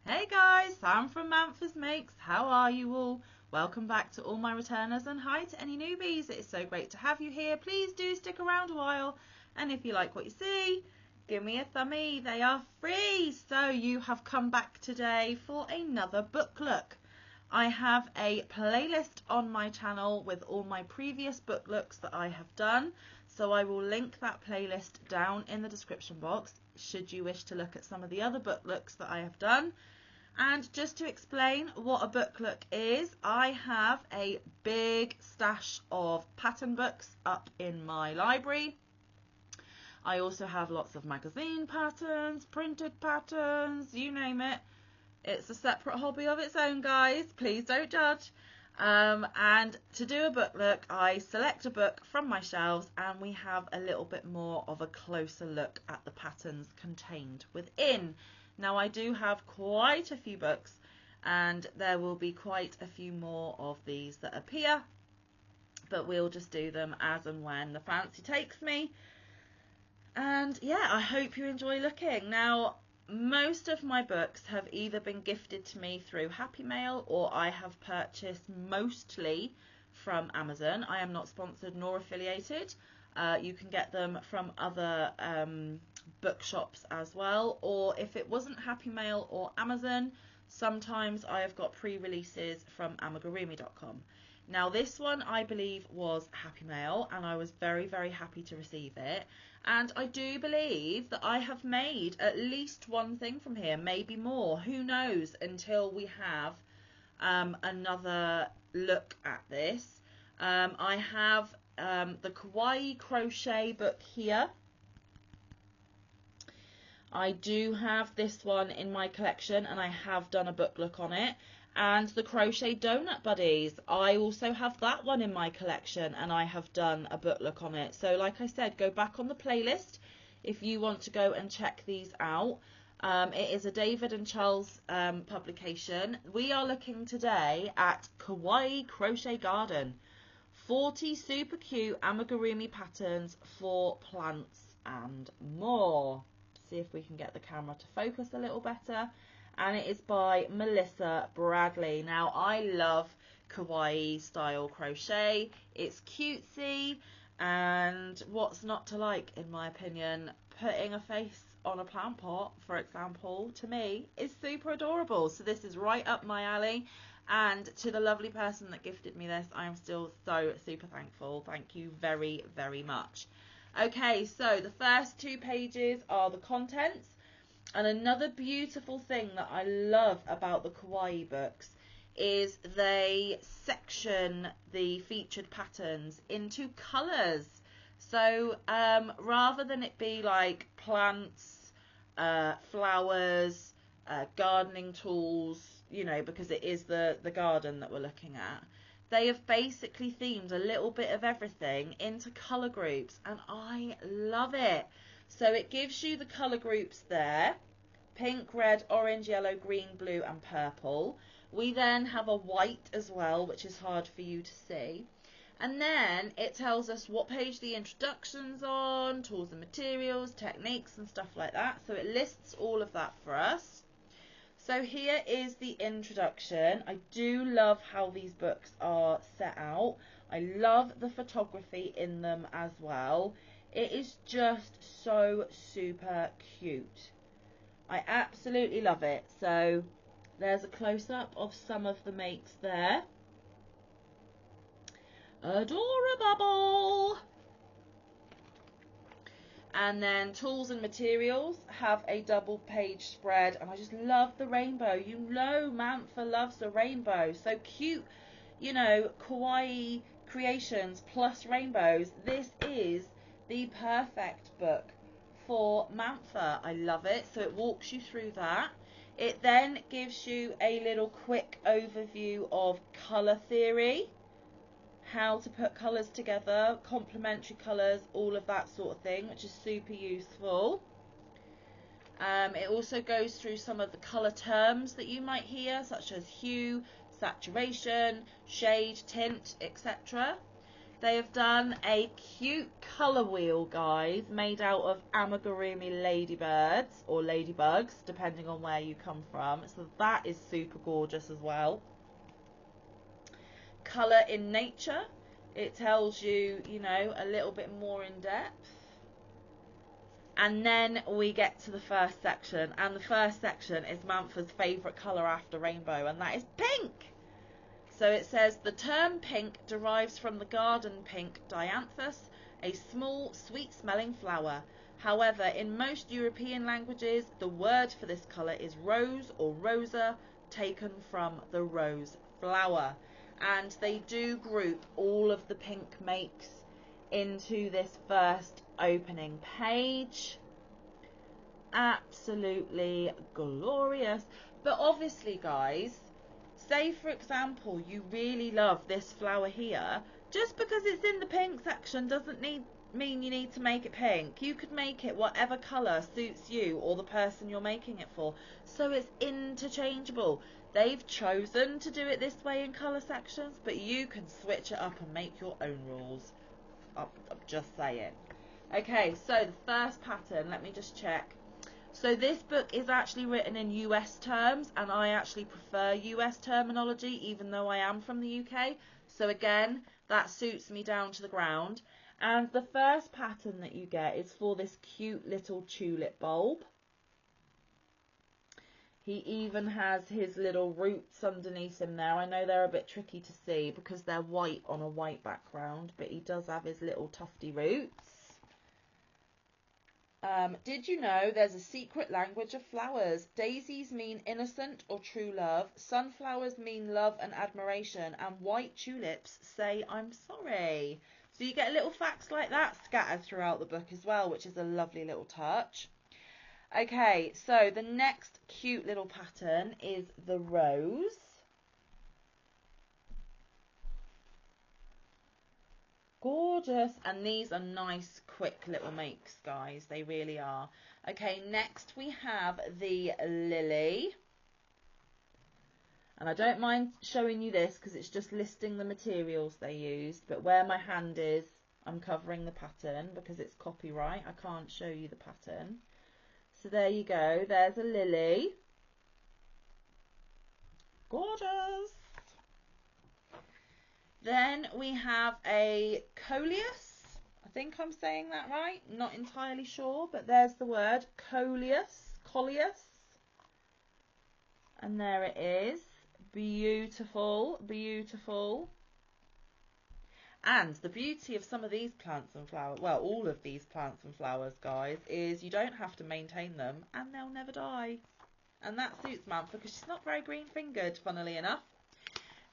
Hey guys, Sam from Manfa's Makes. How are you all? Welcome back to all my returners, and hi to any newbies. It is so great to have you here. Please do stick around a while, and if you like what you see, give me a thumbie. They are free. So you have come back today for another book look. I have a playlist on my channel with all my previous book looks that I have done, so I will link that playlist down in the description box should you wish to look at some of the other book looks that I have done. And just to explain what a book look is, I have a big stash of pattern books up in my library. I also have lots of magazine patterns, printed patterns, you name it. It's a separate hobby of its own, guys. Please don't judge. And to do a book look, I select a book from my shelves and we have a little bit more of a closer look at the patterns contained within. Now, I do have quite a few books, and there will be quite a few more of these that appear, but we'll just do them as and when the fancy takes me. And yeah, I hope you enjoy looking. Now, most of my books have either been gifted to me through Happy Mail, or I have purchased mostly from Amazon. I am not sponsored nor affiliated. You can get them from other bookshops as well, or if it wasn't Happy Mail or Amazon, sometimes I have got pre-releases from amigurumi.com. Now this one I believe was Happy Mail, and I was very happy to receive it, and I do believe that I have made at least one thing from here, maybe more, who knows, until we have another look at this. I have the Kawaii crochet book here. I do have this one in my collection, and I have done a book look on it. And the Crochet Donut Buddies, I also have that one in my collection, and I have done a book look on it. So like I said, go back on the playlist if you want to go and check these out. It is a David and Charles publication. We are looking today at Kawaii Crochet Garden. 40 super cute amigurumi patterns for plants and more. See if we can get the camera to focus a little better. And it is by Melissa Bradley. Now, I love kawaii style crochet. It's cutesy, and what's not to like, in my opinion? Putting a face on a plant pot, for example, to me is super adorable. So this is right up my alley. And to the lovely person that gifted me this, I am still so super thankful. Thank you very much. Okay, so the first 2 pages are the contents. And another beautiful thing that I love about the Kawaii books is they section the featured patterns into colours. So rather than it be like plants, flowers, gardening tools, you know, because it is the garden that we're looking at, they have basically themed a little bit of everything into colour groups, and I love it. So it gives you the colour groups there: pink, red, orange, yellow, green, blue and purple. We then have a white as well, which is hard for you to see. And then it tells us what page the introduction's on, tools and materials, techniques and stuff like that. So it lists all of that for us. So here is the introduction. I do love how these books are set out. I love the photography in them as well. It is just so super cute. I absolutely love it. So there's a close-up of some of the makes there. Adorable! And then tools and materials have a double page spread, and I just love the rainbow. You know Manfa loves a rainbow. So cute, you know, kawaii creations plus rainbows. This is the perfect book for Manfa. I love it. So it walks you through that. It then gives you a little quick overview of colour theory, how to put colours together, complementary colours, all of that sort of thing, which is super useful. It also goes through some of the colour terms that you might hear, such as hue, saturation, shade, tint, etc. They have done a cute colour wheel, guys, made out of amigurumi ladybirds or ladybugs, depending on where you come from. So that is super gorgeous as well. Colour in nature. It tells you, you know, a little bit more in depth. And then we get to the first section, and the first section is Manfa's favourite colour after rainbow, and that is pink. So it says, the term pink derives from the garden pink dianthus, a small, sweet-smelling flower. However, in most European languages, the word for this colour is rose or rosa, taken from the rose flower. And they do group all of the pink makes into this first opening page. Absolutely glorious. But obviously, guys, say for example you really love this flower here, just because it's in the pink section doesn't mean you need to make it pink. You could make it whatever colour suits you or the person you're making it for. So it's interchangeable. They've chosen to do it this way in colour sections, but you can switch it up and make your own rules. I'm just saying. Okay, so the first pattern, let me just check. So this book is actually written in US terms, and I actually prefer US terminology, even though I am from the UK. So again, that suits me down to the ground. And the first pattern that you get is for this cute little tulip bulb. He even has his little roots underneath him there. I know they're a bit tricky to see because they're white on a white background, but he does have his little tufty roots. Did you know there's a secret language of flowers? Daisies mean innocent or true love. Sunflowers mean love and admiration. And white tulips say I'm sorry. So you get little facts like that scattered throughout the book as well, which is a lovely little touch. Okay, so the next cute little pattern is the rose. Gorgeous. And these are nice, quick little makes, guys. They really are. Okay, next we have the lily. And I don't mind showing you this because it's just listing the materials they used. But where my hand is, I'm covering the pattern because it's copyright. I can't show you the pattern. So there you go, there's a lily. Gorgeous. Then we have a coleus. I think I'm saying that right, not entirely sure, but there's the word coleus. And there it is. Beautiful, beautiful. And the beauty of some of these plants and flowers, well, all of these plants and flowers, guys, is you don't have to maintain them and they'll never die. And that suits Manfa because she's not very green-fingered, funnily enough.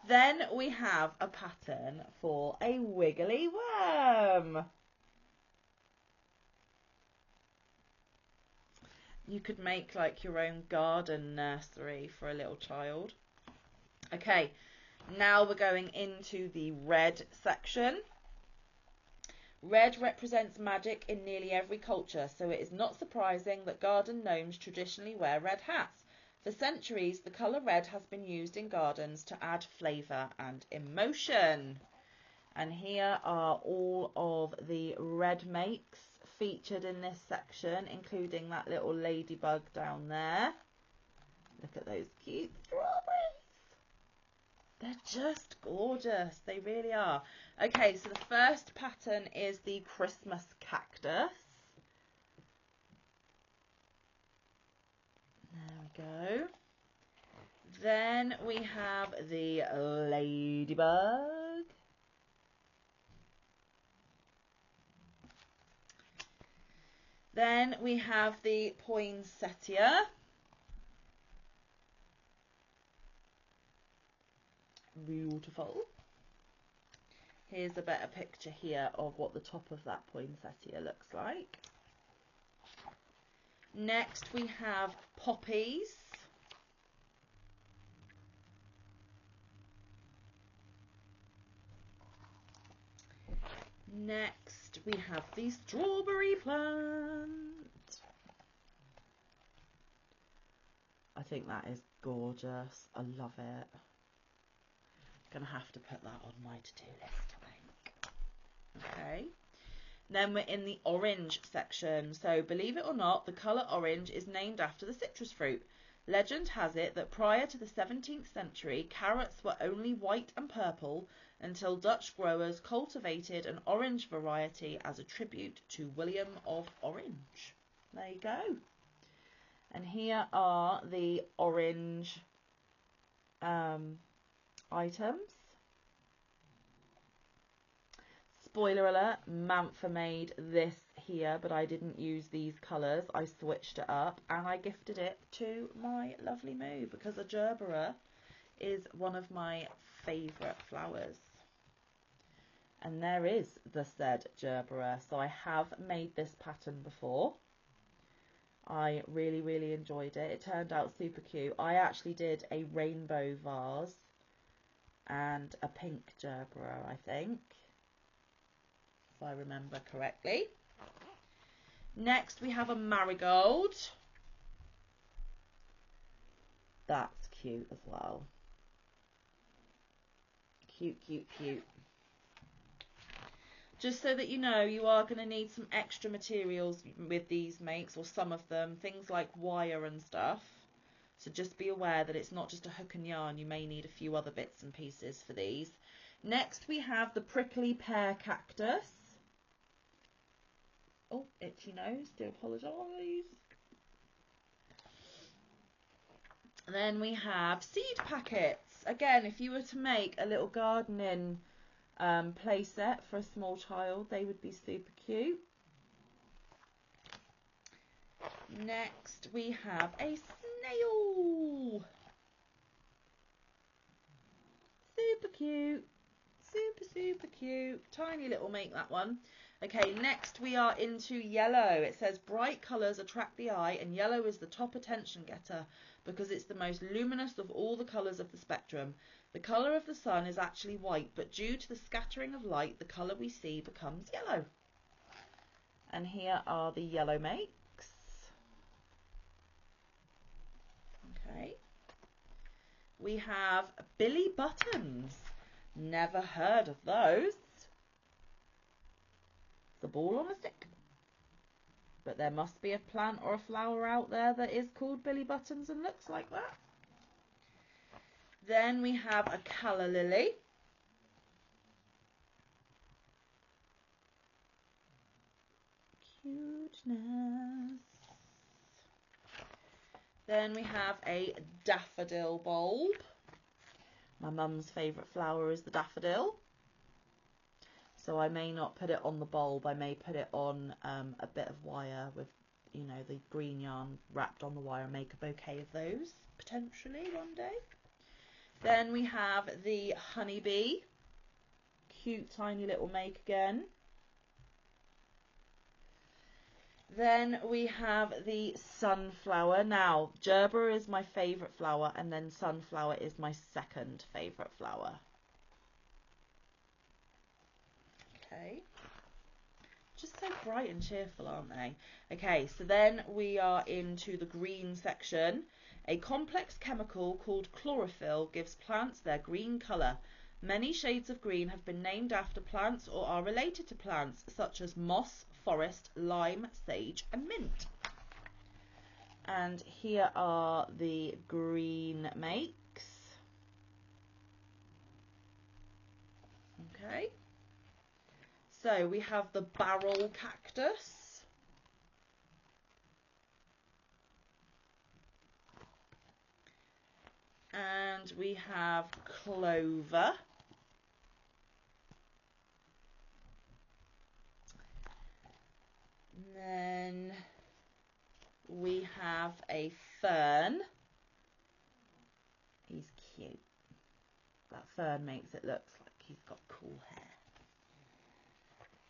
Then we have a pattern for a wiggly worm. You could make like your own garden nursery for a little child. Okay. Now we're going into the red section. Red represents magic in nearly every culture, so it is not surprising that garden gnomes traditionally wear red hats. For centuries, the colour red has been used in gardens to add flavour and emotion. And here are all of the red makes featured in this section, including that little ladybug down there. Look at those cute strawberries. They're just gorgeous. They really are. Okay, so the first pattern is the Christmas cactus. There we go. Then we have the ladybug. Then we have the poinsettia. Beautiful. Here's a better picture here of what the top of that poinsettia looks like. Next we have poppies. Next we have the strawberry plant. I think that is gorgeous. I love it. Gonna have to put that on my to-do list, I think. Okay. Then we're in the orange section. So believe it or not, the colour orange is named after the citrus fruit. Legend has it that prior to the 17th century, carrots were only white and purple until Dutch growers cultivated an orange variety as a tribute to William of Orange. There you go. And here are the orange items. Spoiler alert, Manfa made this here, but I didn't use these colours. I switched it up and I gifted it to my lovely Moo because a gerbera is one of my favourite flowers. And there is the said gerbera. So I have made this pattern before. I really, really enjoyed it. It turned out super cute. I actually did a rainbow vase and a pink gerbera, I think, if I remember correctly. Next we have a marigold. That's cute as well. Cute, cute, cute. Just so that you know, you are going to need some extra materials with these makes, or some of them, things like wire and stuff. So just be aware that it's not just a hook and yarn, you may need a few other bits and pieces for these. Next we have the prickly pear cactus. Oh, itchy nose, do apologise. Then we have seed packets. Again, if you were to make a little gardening play set for a small child, they would be super cute. Next we have a snail. Super cute. Super, super cute. Tiny little make, that one. Okay, next we are into yellow. It says bright colours attract the eye, and yellow is the top attention getter because it's the most luminous of all the colours of the spectrum. The colour of the sun is actually white, but due to the scattering of light, the colour we see becomes yellow. And here are the yellow makes. Okay. We have Billy Buttons. Never heard of those. It's a ball on a stick. But there must be a plant or a flower out there that is called Billy Buttons and looks like that. Then we have a calla lily. Cuteness. Then we have a daffodil bulb. My mum's favourite flower is the daffodil. So I may not put it on the bulb, I may put it on a bit of wire with, you know, the green yarn wrapped on the wire and make a bouquet of those, potentially one day. Then we have the honeybee. Cute tiny little make again. Then we have the sunflower. Now, gerbera is my favourite flower, and then sunflower is my second favourite flower. Okay. Just so bright and cheerful, aren't they? Okay, so then we are into the green section. A complex chemical called chlorophyll gives plants their green colour. Many shades of green have been named after plants or are related to plants, such as moss, forest, lime, sage and mint. And here are the green makes. Okay. So we have the barrel cactus. And we have clover. And then we have a fern. He's cute. That fern makes it look like he's got cool hair.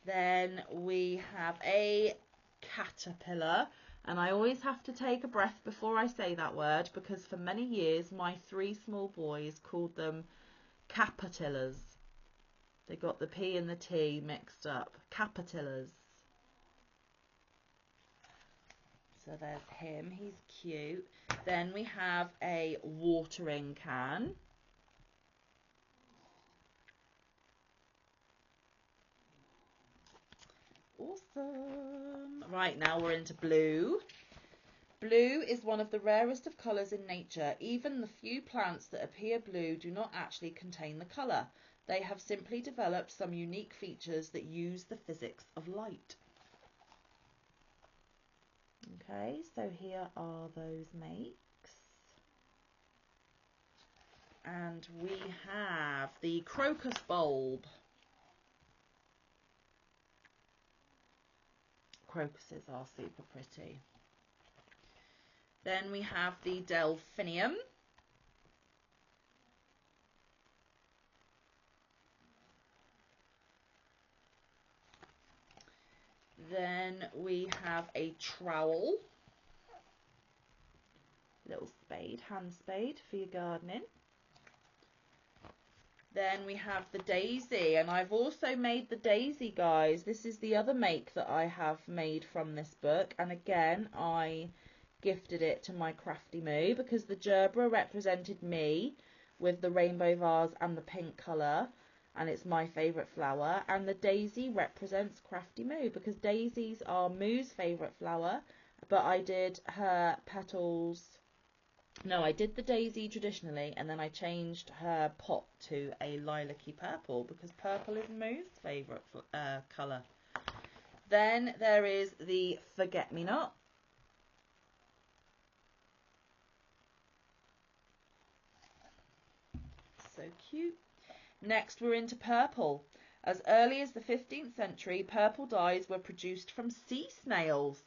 Then we have a caterpillar. And I always have to take a breath before I say that word because for many years my 3 small boys called them caterpillars. They got the P and the T mixed up. Caterpillars. So there's him, he's cute. Then we have a watering can. Awesome. Right, now we're into blue. Blue is one of the rarest of colours in nature. Even the few plants that appear blue do not actually contain the colour. They have simply developed some unique features that use the physics of light. Okay, so here are those makes. And we have the crocus bulb. Crocuses are super pretty. Then we have the delphinium. Then we have a trowel. Little spade, hand spade for your gardening. Then we have the daisy, and I've also made the daisy, guys. This is the other make that I have made from this book, and again I gifted it to my crafty moo because the gerbera represented me with the rainbow vase and the pink colour, and it's my favourite flower, and the daisy represents crafty moo because daisies are Moo's favourite flower, but I did her petals. No, I did the daisy traditionally, and then I changed her pot to a lilac-y purple because purple is Moo's favourite colour. Then there is the forget-me-not. So cute. Next, we're into purple. As early as the 15th century, purple dyes were produced from sea snails.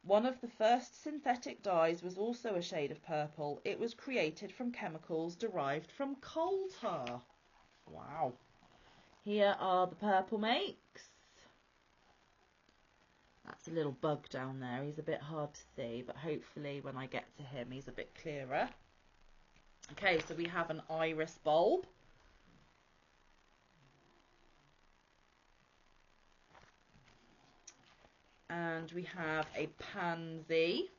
One of the first synthetic dyes was also a shade of purple. It was created from chemicals derived from coal tar. Wow. Here are the purple makes. That's a little bug down there. He's a bit hard to see, but hopefully when I get to him, he's a bit clearer. Okay, so we have an iris bulb. And we have a pansy.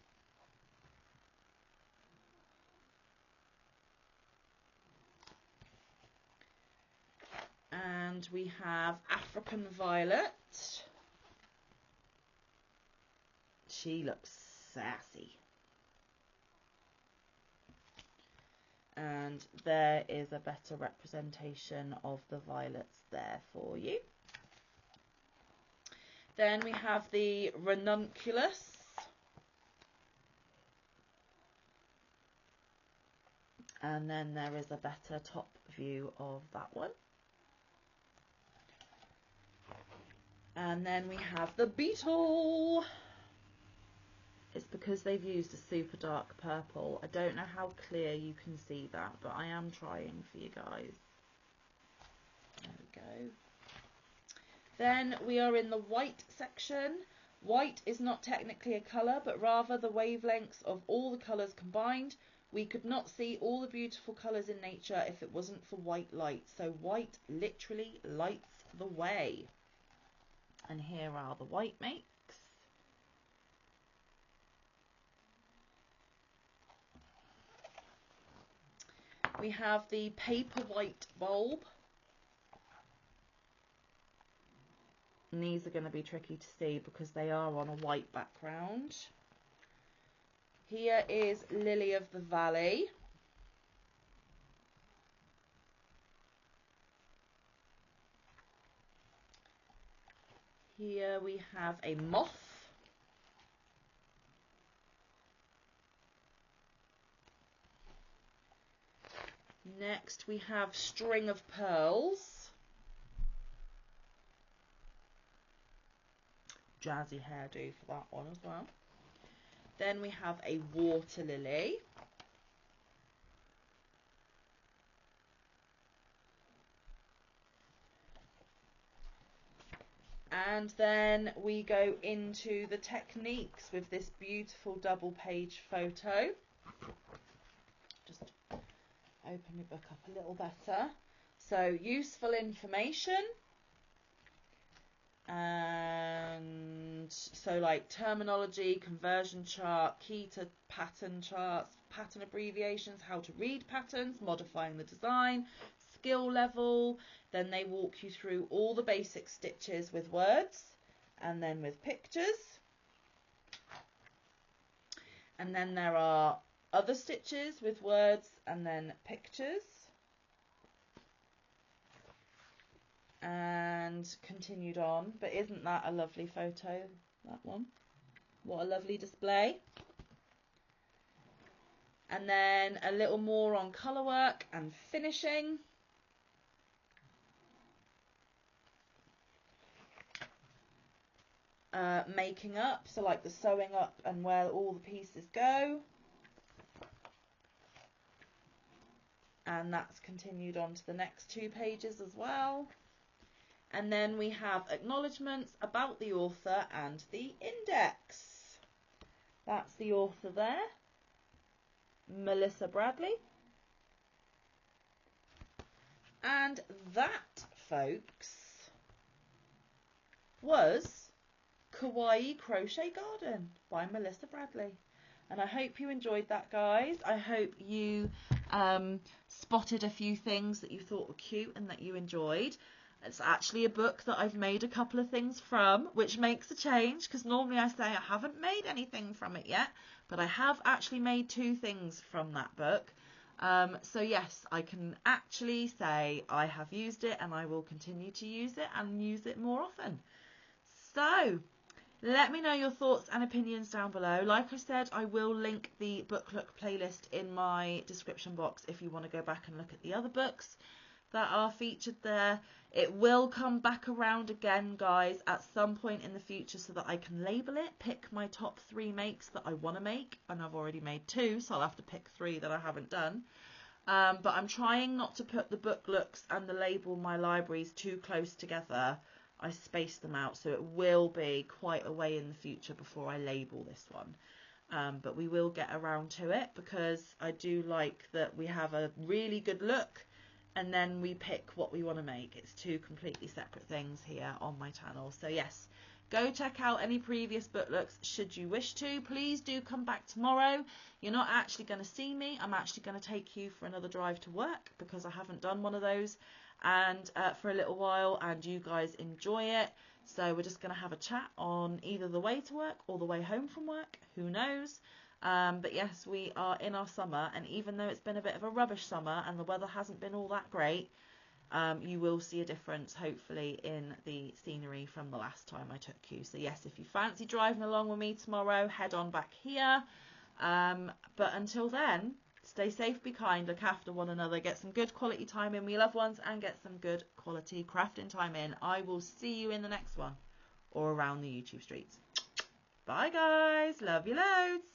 And we have African violet. She looks sassy. And there is a better representation of the violets there for you. Then we have the ranunculus. And then there is a better top view of that one. And then we have the beetle. It's because they've used a super dark purple. I don't know how clear you can see that, but I am trying for you guys. There we go. Then we are in the white section. White is not technically a colour, but rather the wavelengths of all the colours combined. We could not see all the beautiful colours in nature if it wasn't for white light. So white literally lights the way. And here are the white makes. We have the paper white bulb. And these are going to be tricky to see because they are on a white background. Here is Lily of the Valley. Here we have a moth. Next we have String of Pearls. Jazzy hairdo for that one as well. Then we have a water lily. And then we go into the techniques with this beautiful double page photo. Just open my book up a little better. So useful information. And so like terminology, conversion chart, key to pattern charts, pattern abbreviations, how to read patterns, modifying the design, skill level. Then they walk you through all the basic stitches with words, and then with pictures. And then there are other stitches with words and then pictures. And continued on. But isn't that a lovely photo, that one? What a lovely display. And then a little more on colour work and finishing. Making up, so like the sewing up and where all the pieces go. And that's continued on to the next 2 pages as well. And then we have acknowledgements about the author and the index. That's the author there, Melissa Bradley. And that, folks, was Kawaii Crochet Garden by Melissa Bradley. And I hope you enjoyed that, guys. I hope you spotted a few things that you thought were cute and that you enjoyed. It's actually a book that I've made a couple of things from, which makes a change, because normally I say I haven't made anything from it yet, but I have actually made 2 things from that book. So yes, I can actually say I have used it, and I will continue to use it and use it more often. So let me know your thoughts and opinions down below. Like I said, I will link the book look playlist in my description box if you want to go back and look at the other books that are featured there. It will come back around again, guys, at some point in the future so that I can label it, pick my top 3 makes that I want to make, and I've already made 2, so I'll have to pick 3 that I haven't done. But I'm trying not to put the book looks and the label My Libraries too close together. I spaced them out, so it will be quite a way in the future before I label this one. But we will get around to it, because I do like that we have a really good look and then we pick what we want to make. It's 2 completely separate things here on my channel. So yes, go check out any previous book looks should you wish to. Please do come back tomorrow. You're not actually going to see me. I'm actually going to take you for another drive to work, because I haven't done one of those and for a little while, and you guys enjoy it. So we're just going to have a chat on either the way to work or the way home from work, who knows. But yes, we are in our summer, and even though it's been a bit of a rubbish summer and the weather hasn't been all that great, you will see a difference hopefully in the scenery from the last time I took you. So yes, if you fancy driving along with me tomorrow, head on back here. But until then, stay safe, be kind, look after one another, get some good quality time in with your loved ones, and get some good quality crafting time in. I will see you in the next one, or around the YouTube streets. Bye guys, love you loads.